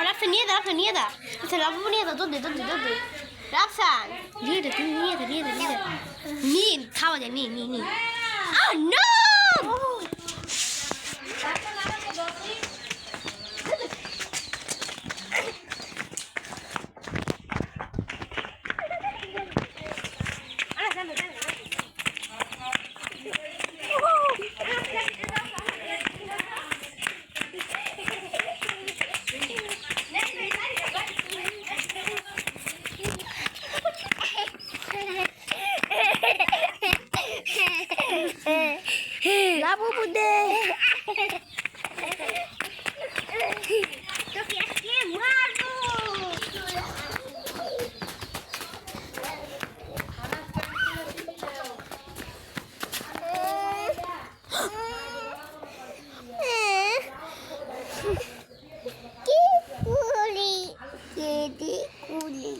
রাফসান নিয়ে দাও, রাফসান নিয়ে দাও, লাবু নিয়ে দাও, দুধ দে রাফসান নিয়ে দে, তুমি নিয়ে দে নিন খাওয়া যায়, নিন নো লাবু বুদে তোকে আজকে মারবো। কি কুলি কেদি কুলি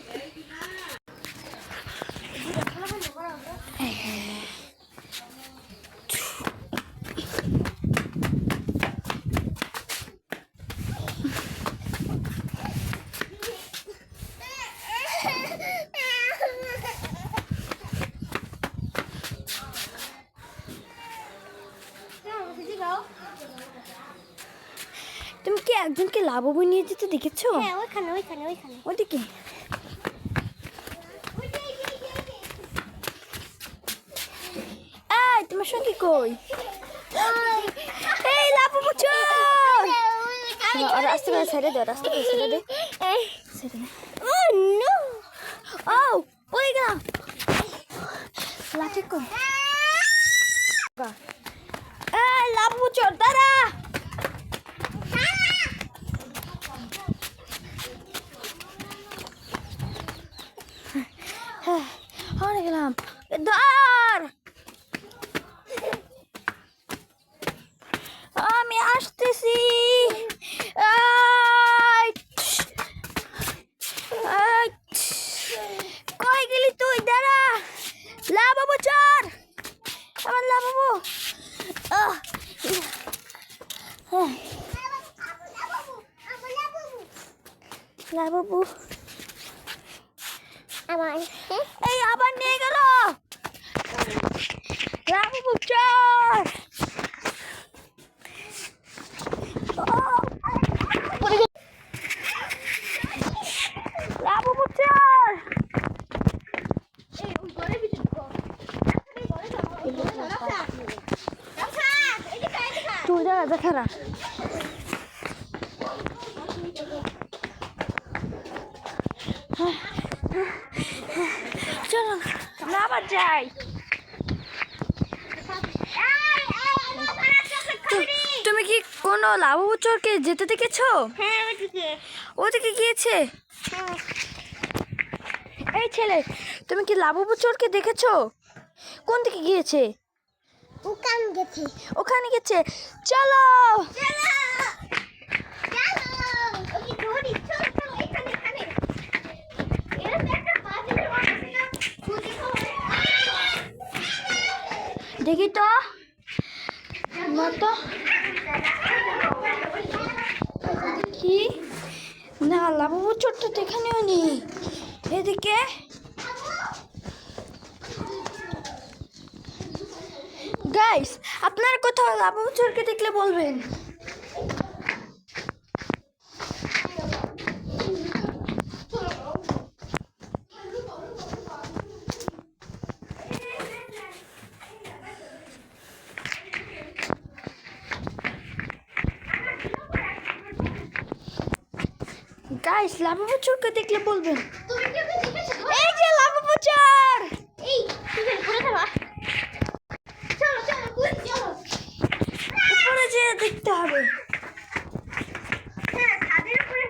তুমি কি একজনকে লাবু নিয়ে যেতে দেখেছো? হ্যাঁ, ওইখানে ওইদিকে। এই তোমার সঙ্গে কই? এই লাবু বুঝছো? রাস্তা করে ছেড়ে দে, ও নো, ও পড়ে গেলাম। লাঠি কই? এই লাবু বুঝছো, দাঁড়া। হারিয়ে গেলাম, দাঁড়। আমি আসতেছি। কই গেলি তুই? দাঁড়া। লাবু চর, আমার লাবু। লাবু আমার এই আবার নিয়ে গেল। লাবু চর, লাবু চর। তুই দাঁড়া, দেখা না। চলো আমরা আবার যাই। তুমি কি কোনো লাবু চোরকে যেতে দেখেছো? হ্যাঁ, ওদিকে গিয়েছে। এই ছেলে, তুমি কি লাবু চোরকে দেখেছো? কোন দিকে গিয়েছে? ওখানে গেছে। চলো দেখি তো কি না, লাবু চোরটা তো এখানেও নেই। এদিকে গাইস, আপনার কোথাও লাবু চোরকে দেখলে বলবেন। গাইস, লাবু চোরকে দেখলে বলবেন। এই যে লাবু চোর, এই তুমি ঘুরে যাবা। চলো উপরে যেয়ে দেখতে হবে। হ্যাঁ, ছাদের উপরে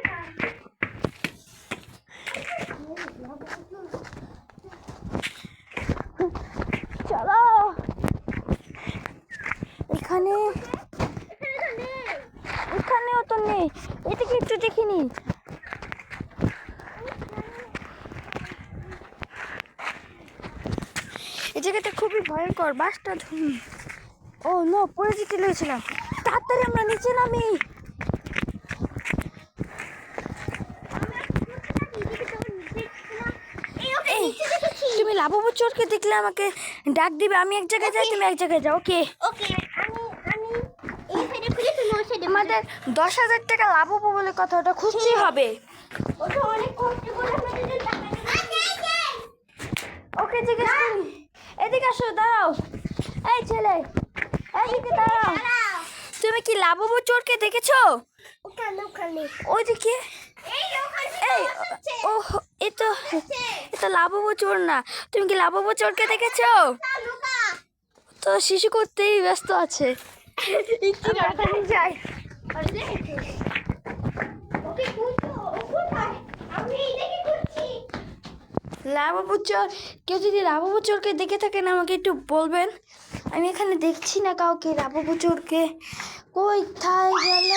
চলো। এখানেও তো নেই। এদিকে একটু দেখিনি। এই জায়গাটা খুবই ভয়ঙ্কর। বাসটা ও নো, পড়ে যেতে লেগেছিলাম। তাড়াতাড়ি আমরা নিচে নামি। লাবুবু চোরকে দেখলে আমাকে ডাক দিবে, আমি এক জায়গায় যাই, তুমি এক জায়গায় যাও। ওকে, ওকে আমি এই সাইডে খুঁজে তুমি ওই সাইডে আমাদের 10,000 টাকা লাবুবু বলে কথা, ওটা খুঁজতেই হবে। ওটা অনেক কষ্ট করে আমাদের টাকা ওকে জিজ্ঞেস করি। এদিকে আসো, দাঁড়াও। এই ছেলে, এইদিকে দাঁড়াও। তুমি কি লাবুবু চোরকে দেখেছো? ওখানে ওইদিকে। এই ওখানে এই ও, এ তো লাবুবু চোর না। তুমি কি লাবুবু চোরকে দেখেছো? লুকা তো শিশু করতেই ব্যস্ত আছে। আমরা ওখানে যাই। ওকে খুঁজো ও কোথায় আমি এইদিকে খুঁজছি লাবুবু চোর, কেউ যদি লাবুবু চোরকে দেখে থাকেন আমাকে একটু বলবেন। আমি এখানে দেখছি না কাউকে লাবুবু চোরকে। কোথায় গেল?